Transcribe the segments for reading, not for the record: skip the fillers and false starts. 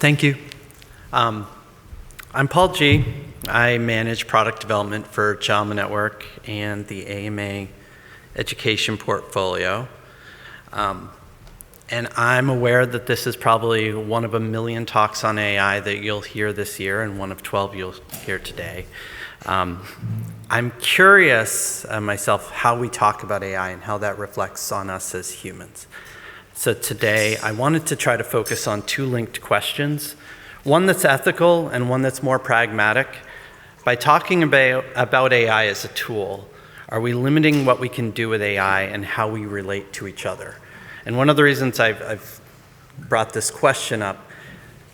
Thank you. I'm Paul G. I manage product development for Jama Network and the AMA education portfolio. And I'm aware that this is probably one of a million talks on AI that you'll hear this year and one of 12 you'll hear today. I'm curious myself how we talk about AI and how that reflects on us as humans. So today I wanted to try to focus on two linked questions, one that's ethical and one that's more pragmatic. By talking about AI as a tool, are we limiting what we can do with AI and how we relate to each other? And one of the reasons I've brought this question up,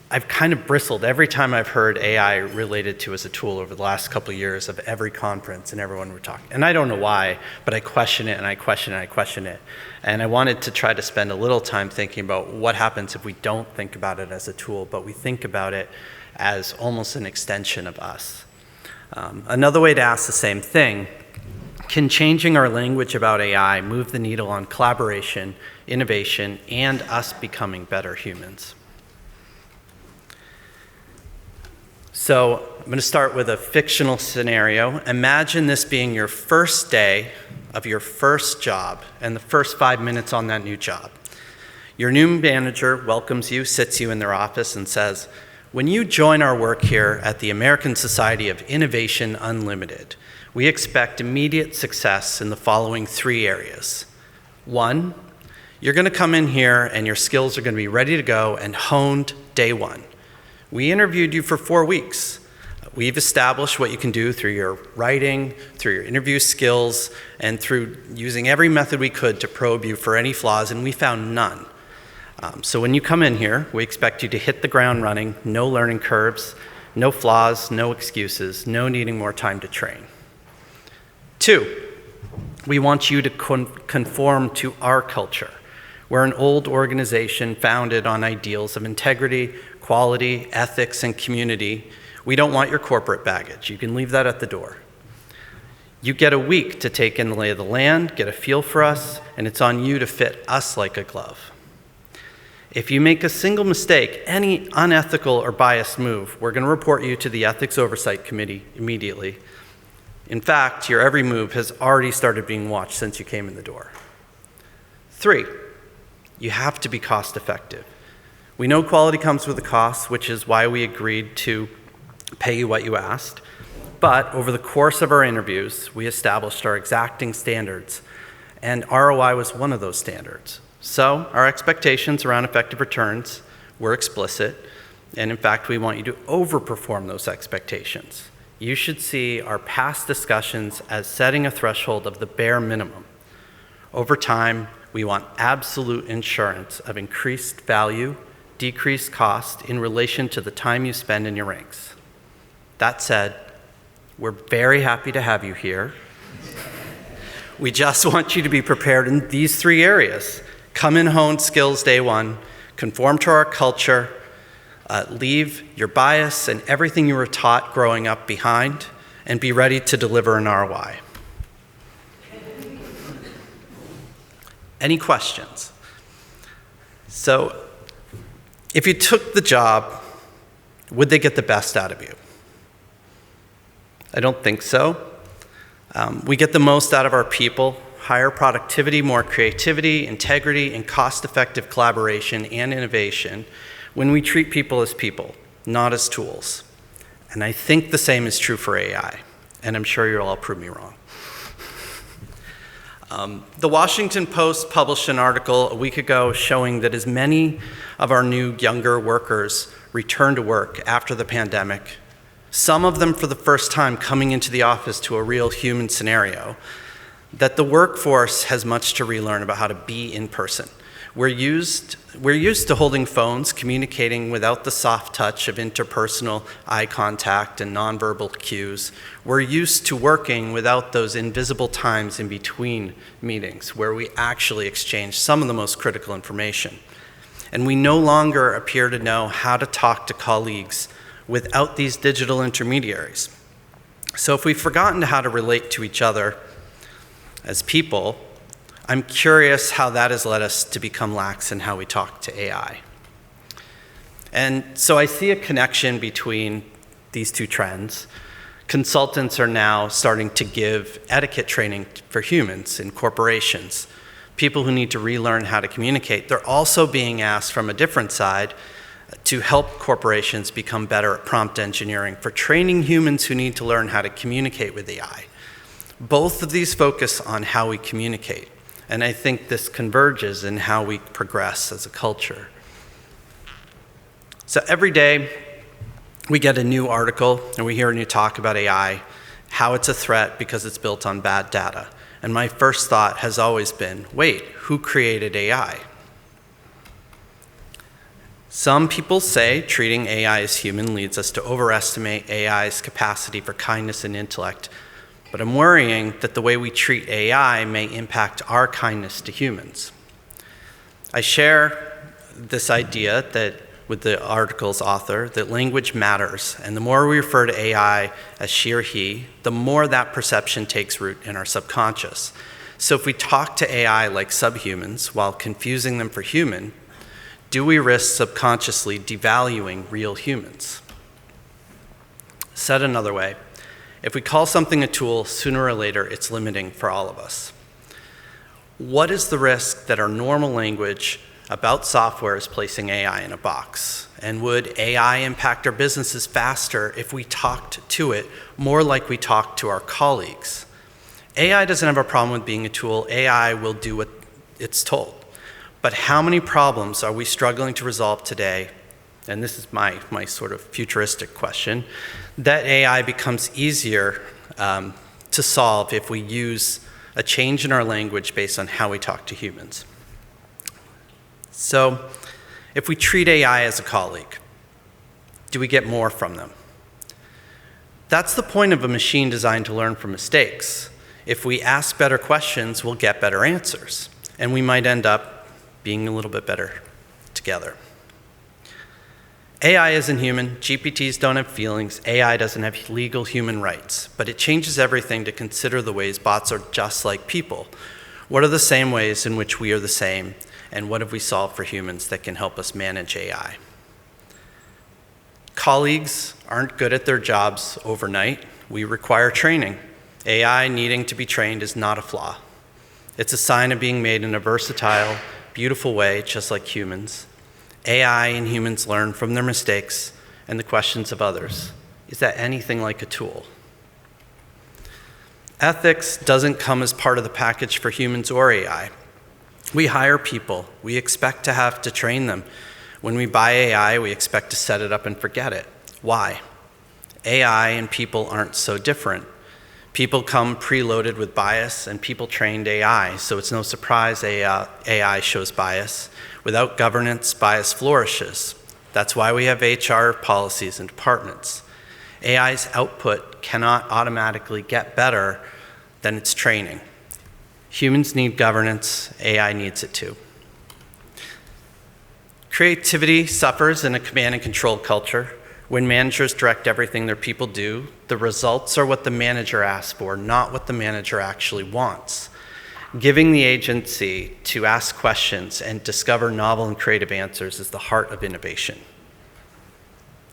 I've kind of bristled every time I've heard AI related to as a tool over the last couple of years of every conference and everyone we're talking. And I don't know why, but I question it and I question it and I question it. And I wanted to try to spend a little time thinking about what happens if we don't think about it as a tool, but we think about it as almost an extension of us. Another way to ask the same thing, can changing our language about AI move the needle on collaboration, innovation, and us becoming better humans? So I'm going to start with a fictional scenario. Imagine this being your first day of your first job and the first 5 minutes on that new job. Your new manager welcomes you, sits you in their office and says, "When you join our work here at the American Society of Innovation Unlimited, we expect immediate success in the following 3 areas. 1, you're going to come in here and your skills are going to be ready to go and honed day 1. We interviewed you for 4 weeks. We've established what you can do through your writing, through your interview skills, and through using every method we could to probe you for any flaws, and we found none. So when you come in here, we expect you to hit the ground running, no learning curves, no flaws, no excuses, no needing more time to train. 2, we want you to conform to our culture. We're an old organization founded on ideals of integrity, quality, ethics, and community. We don't want your corporate baggage. You can leave that at the door. You get a week to take in the lay of the land, get a feel for us, and it's on you to fit us like a glove. If you make a single mistake, any unethical or biased move, we're going to report you to the Ethics Oversight Committee immediately. In fact, your every move has already started being watched since you came in the door. 3, you have to be cost effective. We know quality comes with a cost, which is why we agreed to pay you what you asked. But over the course of our interviews, we established our exacting standards, and ROI was one of those standards. So our expectations around effective returns were explicit, and in fact, we want you to overperform those expectations. You should see our past discussions as setting a threshold of the bare minimum. Over time, we want absolute insurance of increased value, decreased cost in relation to the time you spend in your ranks. That said, we're very happy to have you here. We just want you to be prepared in these 3 areas. Come in honed skills day 1, conform to our culture, leave your bias and everything you were taught growing up behind, and be ready to deliver an ROI. Any questions? So, if you took the job, would they get the best out of you? I don't think so. We get the most out of our people, higher productivity, more creativity, integrity, and cost-effective collaboration and innovation when we treat people as people, not as tools. And I think the same is true for AI, and I'm sure you'll all prove me wrong. The Washington Post published an article a week ago showing that as many of our new younger workers return to work after the pandemic, some of them for the first time coming into the office to a real human scenario, that the workforce has much to relearn about how to be in person. We're used to holding phones, communicating without the soft touch of interpersonal eye contact and nonverbal cues. We're used to working without those invisible times in between meetings where we actually exchange some of the most critical information. And we no longer appear to know how to talk to colleagues without these digital intermediaries. So if we've forgotten how to relate to each other as people, I'm curious how that has led us to become lax in how we talk to AI. And so I see a connection between these two trends. Consultants are now starting to give etiquette training for humans in corporations. People who need to relearn how to communicate. They're also being asked from a different side to help corporations become better at prompt engineering for training humans who need to learn how to communicate with AI. Both of these focus on how we communicate, and I think this converges in how we progress as a culture. So every day, we get a new article and we hear a new talk about AI, how it's a threat because it's built on bad data. And my first thought has always been, wait, who created AI? Some people say treating AI as human leads us to overestimate AI's capacity for kindness and intellect, but I'm worrying that the way we treat AI may impact our kindness to humans. I share this idea that with the article's author, that language matters, and the more we refer to AI as she or he, the more that perception takes root in our subconscious. So if we talk to AI like subhumans while confusing them for human, do we risk subconsciously devaluing real humans? Said another way, if we call something a tool, sooner or later it's limiting for all of us. What is the risk that our normal language about software is placing AI in a box? And would AI impact our businesses faster if we talked to it more like we talk to our colleagues? AI doesn't have a problem with being a tool. AI will do what it's told. But how many problems are we struggling to resolve today? And this is my sort of futuristic question, that AI becomes easier to solve if we use a change in our language based on how we talk to humans. So, if we treat AI as a colleague, do we get more from them? That's the point of a machine designed to learn from mistakes. If we ask better questions, we'll get better answers, and we might end up being a little bit better together. AI isn't human, GPTs don't have feelings, AI doesn't have legal human rights, but it changes everything to consider the ways bots are just like people. What are the same ways in which we are the same? And what have we solved for humans that can help us manage AI? Colleagues aren't good at their jobs overnight. We require training. AI needing to be trained is not a flaw. It's a sign of being made in a versatile, beautiful way, just like humans. AI and humans learn from their mistakes and the questions of others. Is that anything like a tool? Ethics doesn't come as part of the package for humans or AI. We hire people. We expect to have to train them. When we buy AI, we expect to set it up and forget it. Why? AI and people aren't so different. People come preloaded with bias, and people trained AI, so it's no surprise AI shows bias. Without governance, bias flourishes. That's why we have HR policies and departments. AI's output cannot automatically get better than its training. Humans need governance, AI needs it too. Creativity suffers in a command and control culture. When managers direct everything their people do, the results are what the manager asks for, not what the manager actually wants. Giving the agency to ask questions and discover novel and creative answers is the heart of innovation.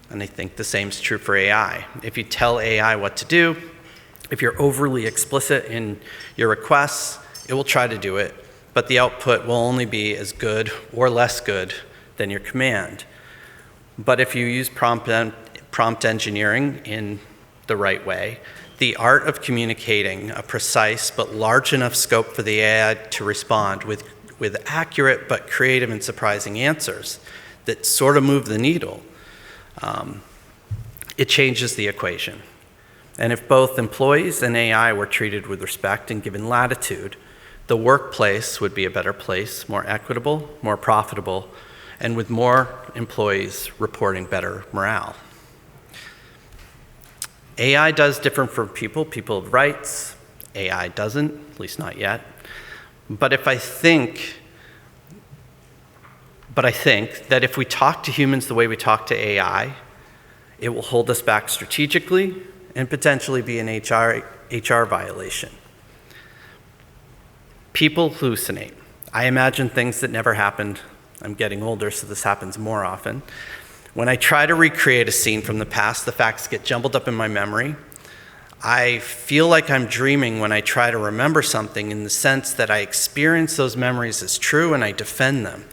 And I think the same is true for AI. If you tell AI what to do, if you're overly explicit in your requests, it will try to do it, but the output will only be as good or less good than your command. But if you use prompt engineering in the right way, the art of communicating a precise but large enough scope for the AI to respond with accurate but creative and surprising answers that sort of move the needle, it changes the equation. And if both employees and AI were treated with respect and given latitude, the workplace would be a better place, more equitable, more profitable, and with more employees reporting better morale. AI does differ from people. People have rights. AI doesn't, at least not yet. But I think that if we talk to humans the way we talk to AI, it will hold us back strategically and potentially be an HR violation. People hallucinate. I imagine things that never happened. I'm getting older, so this happens more often. When I try to recreate a scene from the past, the facts get jumbled up in my memory. I feel like I'm dreaming when I try to remember something, in the sense that I experience those memories as true and I defend them.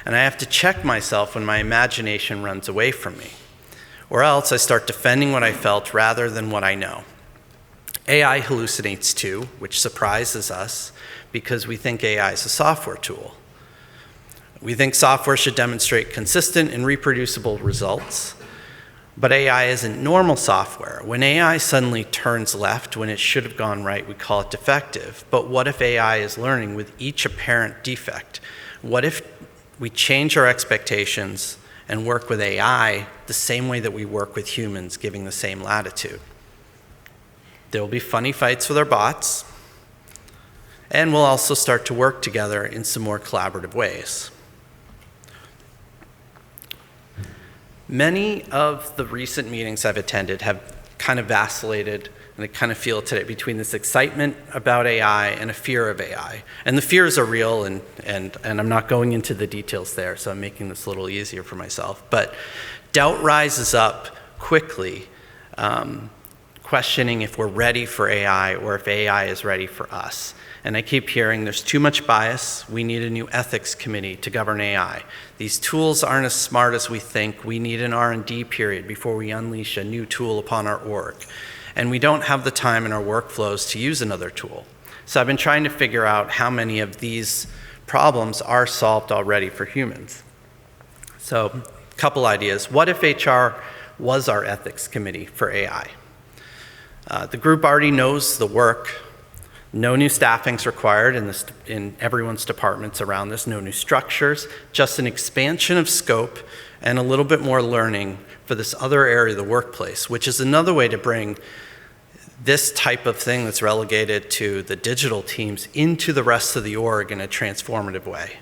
And I have to check myself when my imagination runs away from me. Or else I start defending what I felt rather than what I know. AI hallucinates too, which surprises us because we think AI is a software tool. We think software should demonstrate consistent and reproducible results. But AI isn't normal software. When AI suddenly turns left when it should have gone right, we call it defective. But what if AI is learning with each apparent defect? What if we change our expectations and work with AI the same way that we work with humans, giving the same latitude? There will be funny fights with our bots, and we'll also start to work together in some more collaborative ways. Many of the recent meetings I've attended have kind of vacillated, and I kind of feel it today, between this excitement about AI and a fear of AI. And the fears are real, and I'm not going into the details there, so I'm making this a little easier for myself. But doubt rises up quickly, questioning if we're ready for AI or if AI is ready for us. And I keep hearing there's too much bias. We need a new ethics committee to govern AI. These tools aren't as smart as we think. We need an R&D period before we unleash a new tool upon our org. And we don't have the time in our workflows to use another tool. So I've been trying to figure out how many of these problems are solved already for humans. So a couple ideas. What if HR was our ethics committee for AI? The group already knows the work. No new staffing's required in everyone's departments around this, no new structures, just an expansion of scope and a little bit more learning for this other area of the workplace, which is another way to bring this type of thing that's relegated to the digital teams into the rest of the org in a transformative way.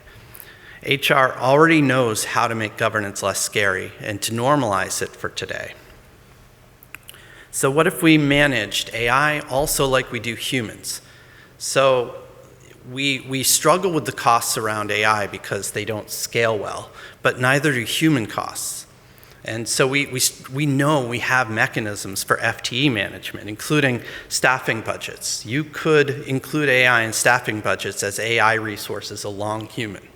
HR already knows how to make governance less scary and to normalize it for today. So what if we managed AI also like we do humans? So we struggle with the costs around AI because they don't scale well, but neither do human costs. And so we know we have mechanisms for FTE management, including staffing budgets. You could include AI in staffing budgets as AI resources along human.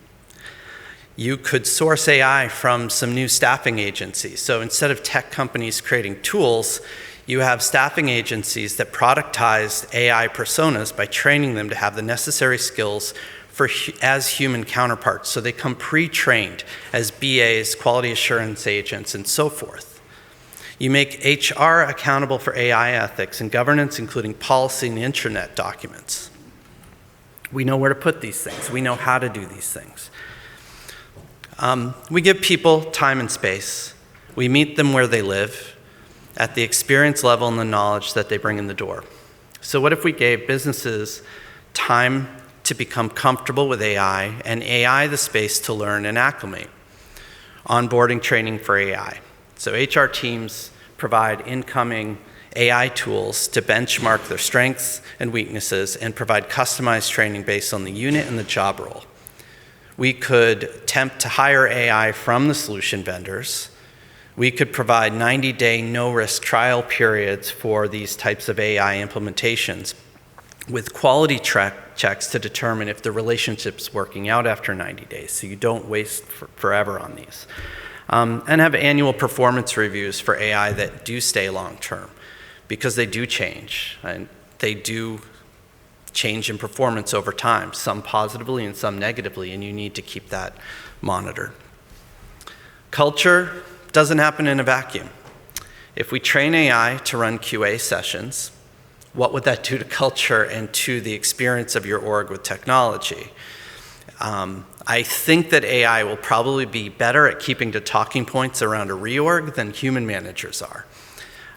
You could source AI from some new staffing agencies. So instead of tech companies creating tools, you have staffing agencies that productize AI personas by training them to have the necessary skills as human counterparts. So they come pre-trained as BAs, quality assurance agents, and so forth. You make HR accountable for AI ethics and governance, including policy and intranet documents. We know where to put these things. We know how to do these things. We give people time and space. We meet them where they live, at the experience level and the knowledge that they bring in the door. So what if we gave businesses time to become comfortable with AI and AI the space to learn and acclimate? Onboarding training for AI. So HR teams provide incoming AI tools to benchmark their strengths and weaknesses and provide customized training based on the unit and the job role. We could attempt to hire AI from the solution vendors. We could provide 90-day no-risk trial periods for these types of AI implementations with quality checks to determine if the relationship's working out after 90 days, so you don't waste forever on these. And have annual performance reviews for AI that do stay long-term, because they do change, and they do change in performance over time, some positively and some negatively, and you need to keep that monitored. Culture doesn't happen in a vacuum. If we train AI to run QA sessions, what would that do to culture and to the experience of your org with technology? I think that AI will probably be better at keeping to talking points around a reorg than human managers are.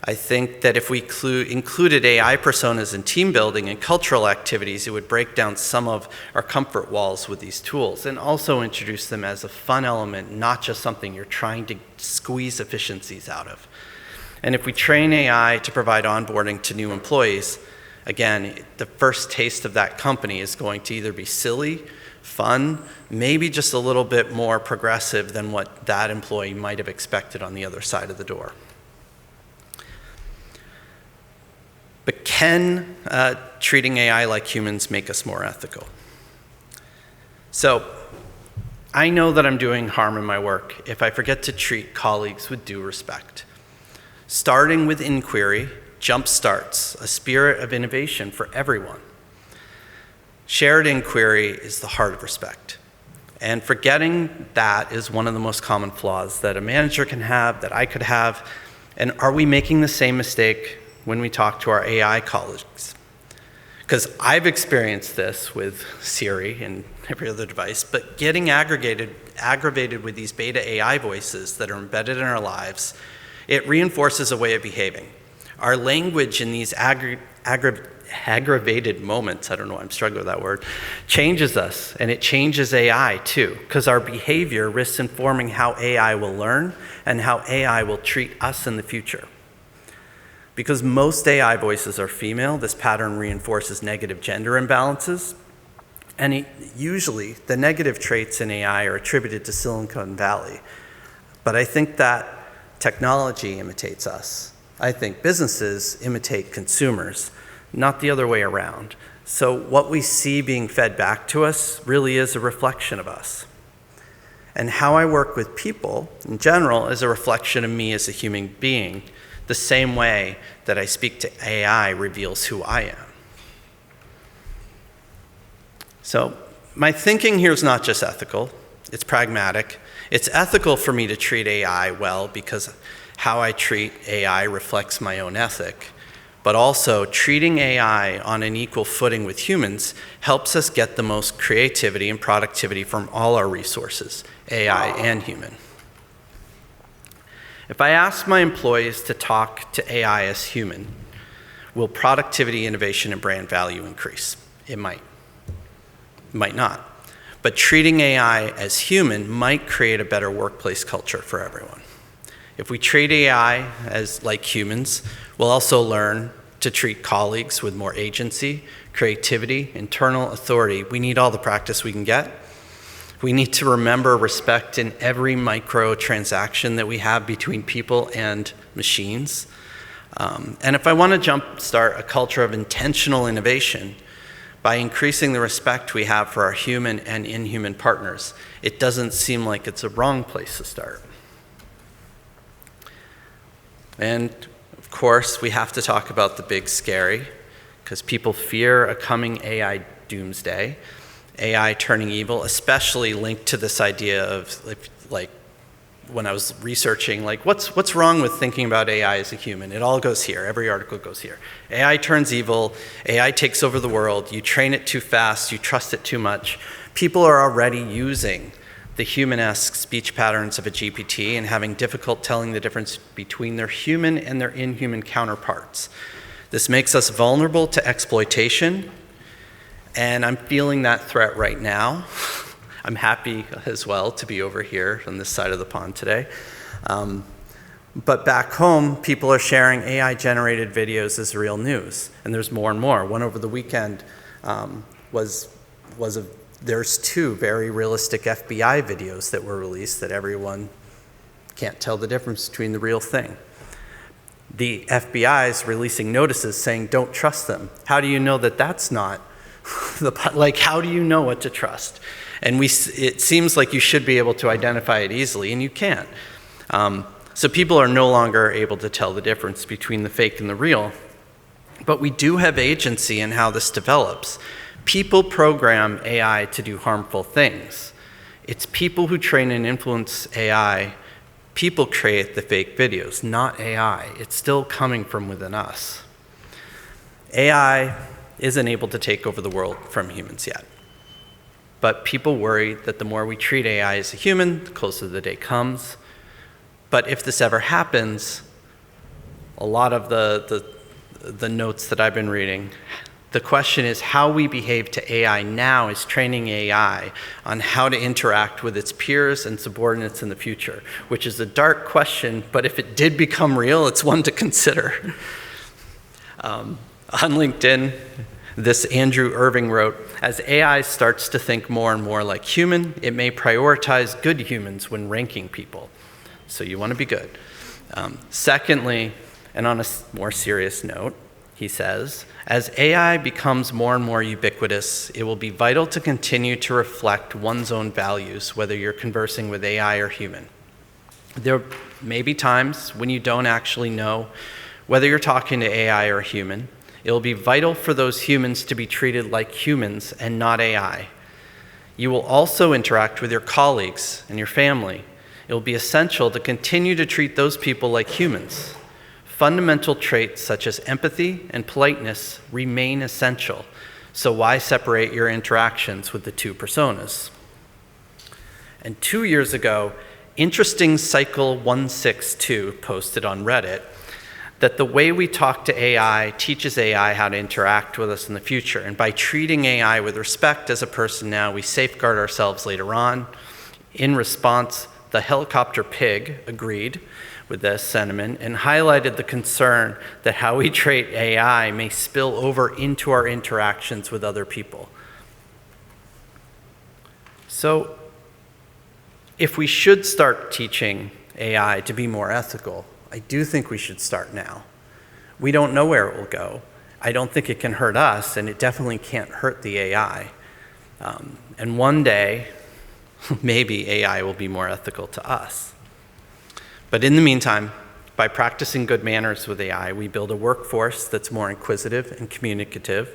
I think that if we included AI personas in team building and cultural activities, it would break down some of our comfort walls with these tools and also introduce them as a fun element, not just something you're trying to squeeze efficiencies out of. And if we train AI to provide onboarding to new employees, again, the first taste of that company is going to either be silly, fun, maybe just a little bit more progressive than what that employee might have expected on the other side of the door. But can treating AI like humans make us more ethical? So I know that I'm doing harm in my work if I forget to treat colleagues with due respect. Starting with inquiry jumpstarts a spirit of innovation for everyone. Shared inquiry is the heart of respect. And forgetting that is one of the most common flaws that a manager can have, that I could have. And are we making the same mistake when we talk to our AI colleagues? Because I've experienced this with Siri and every other device, but getting aggravated with these beta AI voices that are embedded in our lives, it reinforces a way of behaving. Our language in these aggravated moments, I don't know, I'm struggling with that word, changes us, and it changes AI too, because our behavior risks informing how AI will learn and how AI will treat us in the future. Because most AI voices are female, this pattern reinforces negative gender imbalances, and usually the negative traits in AI are attributed to Silicon Valley. But I think that technology imitates us. I think businesses imitate consumers, not the other way around. So what we see being fed back to us really is a reflection of us. And how I work with people in general is a reflection of me as a human being, the same way that I speak to AI reveals who I am. So my thinking here is not just ethical, it's pragmatic. It's ethical for me to treat AI well because how I treat AI reflects my own ethic. But also, treating AI on an equal footing with humans helps us get the most creativity and productivity from all our resources, AI and human. If I ask my employees to talk to AI as human, will productivity, innovation, and brand value increase? It might. It might not. But treating AI as human might create a better workplace culture for everyone. If we treat AI as like humans, we'll also learn to treat colleagues with more agency, creativity, internal authority. We need all the practice we can get. We need to remember respect in every micro transaction that we have between people and machines. And if I want to jumpstart a culture of intentional innovation by increasing the respect we have for our human and inhuman partners, it doesn't seem like it's a wrong place to start. And of course, we have to talk about the big scary, because people fear a coming AI doomsday, AI turning evil, especially linked to this idea of, like, when I was researching, like, what's wrong with thinking about AI as a human? It all goes here. Every article goes here. AI turns evil. AI takes over the world. You train it too fast. You trust it too much. People are already using the human-esque speech patterns of a GPT and having difficult telling the difference between their human and their inhuman counterparts. This makes us vulnerable to exploitation, and I'm feeling that threat right now. I'm happy as well to be over here on this side of the pond today. But back home, people are sharing AI-generated videos as real news, and there's more and more. One over the weekend there's 2 very realistic FBI videos that were released that everyone can't tell the difference between the real thing. The FBI is releasing notices saying, don't trust them. How do you know that that's not how do you know what to trust? And it seems like you should be able to identify it easily, and you can't. So people are no longer able to tell the difference between the fake and the real. But we do have agency in how this develops. People program AI to do harmful things. It's people who train and influence AI. People create the fake videos, not AI. It's still coming from within us. AI isn't able to take over the world from humans yet. But people worry that the more we treat AI as a human, the closer the day comes. But if this ever happens, a lot of the notes that I've been reading, the question is how we behave to AI now is training AI on how to interact with its peers and subordinates in the future, which is a dark question, but if it did become real, it's one to consider. On LinkedIn, This Andrew Irving wrote, "As AI starts to think more and more like human, it may prioritize good humans when ranking people." So you want to be good. Secondly, and on a more serious note, he says, as AI becomes more and more ubiquitous, it will be vital to continue to reflect one's own values, whether you're conversing with AI or human. There may be times when you don't actually know whether you're talking to AI or a human. It will be vital for those humans to be treated like humans and not AI. You will also interact with your colleagues and your family. It will be essential to continue to treat those people like humans. Fundamental traits such as empathy and politeness remain essential, so why separate your interactions with the two personas? And 2 years ago, Interesting Cycle 162 posted on Reddit that the way we talk to AI teaches AI how to interact with us in the future. And by treating AI with respect as a person now, we safeguard ourselves later on. In response, the helicopter pig agreed with this sentiment and highlighted the concern that how we treat AI may spill over into our interactions with other people. So, if we should start teaching AI to be more ethical, I do think we should start now. We don't know where it will go. I don't think it can hurt us, and it definitely can't hurt the AI. And one day, maybe AI will be more ethical to us. But in the meantime, by practicing good manners with AI, we build a workforce that's more inquisitive and communicative,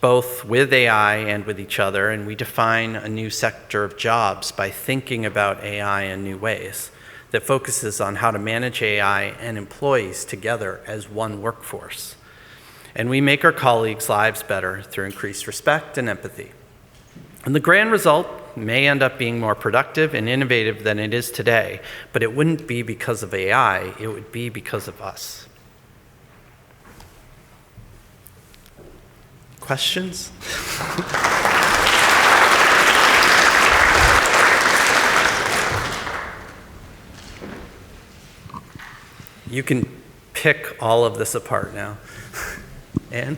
both with AI and with each other, and we define a new sector of jobs by thinking about AI in new ways that focuses on how to manage AI and employees together as one workforce. And we make our colleagues' lives better through increased respect and empathy. And the grand result may end up being more productive and innovative than it is today, but it wouldn't be because of AI, it would be because of us. Questions? You can pick all of this apart now. Anne?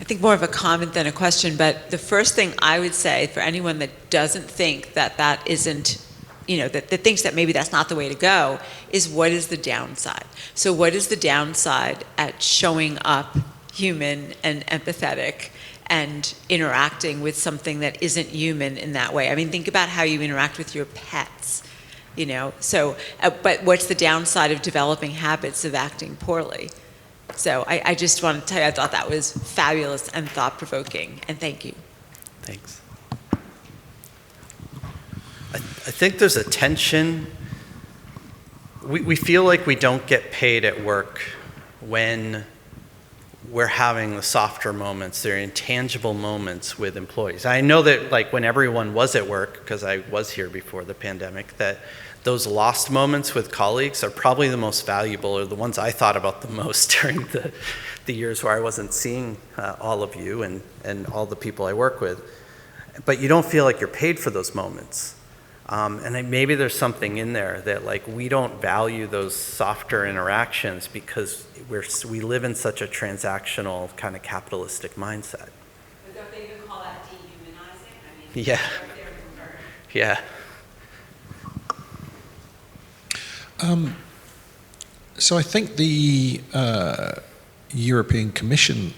I think more of a comment than a question, but the first thing I would say for anyone that doesn't think that that isn't, that thinks that maybe that's not the way to go, is what is the downside? So what is the downside at showing up human and empathetic and interacting with something that isn't human in that way? I mean, think about how you interact with your pets, but what's the downside of developing habits of acting poorly? So I just want to tell you, I thought that was fabulous and thought-provoking, and thank you. Thanks. I think there's a tension. We feel like we don't get paid at work when we're having the softer moments, the intangible moments with employees. I know that when everyone was at work, because I was here before the pandemic, that those lost moments with colleagues are probably the most valuable, or the ones I thought about the most during the years where I wasn't seeing all of you and all the people I work with. But you don't feel like you're paid for those moments. And maybe there's something in there that we don't value those softer interactions because we live in such a transactional kind of capitalistic mindset. But don't they even call that dehumanizing? I mean, yeah. Yeah. So I think the European Commission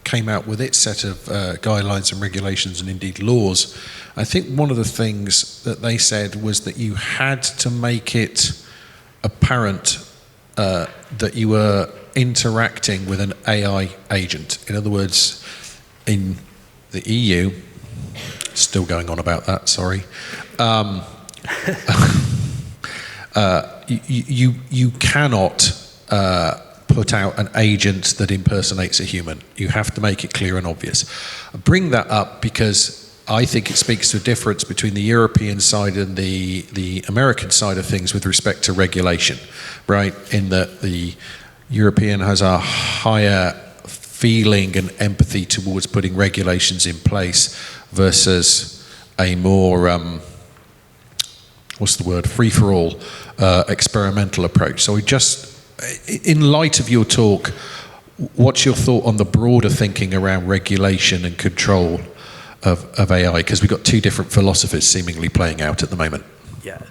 came out with its set of guidelines and regulations and indeed laws. I think one of the things that they said was that you had to make it apparent that you were interacting with an AI agent. In other words, in the EU, still going on about that, sorry, you cannot put out an agent that impersonates a human. You have to make it clear and obvious. I bring that up because I think it speaks to a difference between the European side and the American side of things with respect to regulation, right? In that the European has a higher feeling and empathy towards putting regulations in place versus a more, free-for-all experimental approach. So in light of your talk, what's your thought on the broader thinking around regulation and control of AI? Because we've got two different philosophies seemingly playing out at the moment. Yeah.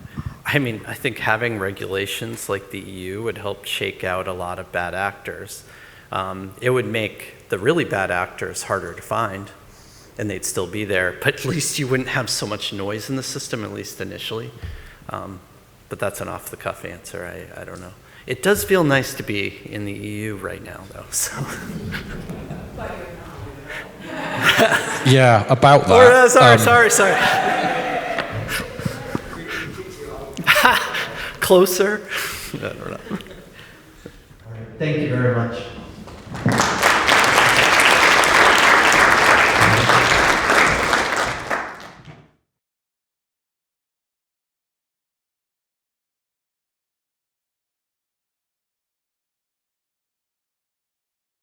I mean, I think having regulations like the EU would help shake out a lot of bad actors. It would make the really bad actors harder to find, and they'd still be there, but at least you wouldn't have so much noise in the system, at least initially. But that's an off-the-cuff answer. I don't know. It does feel nice to be in the EU right now, though. So. Yeah, about that. Sorry. Closer. I don't know. Thank you very much.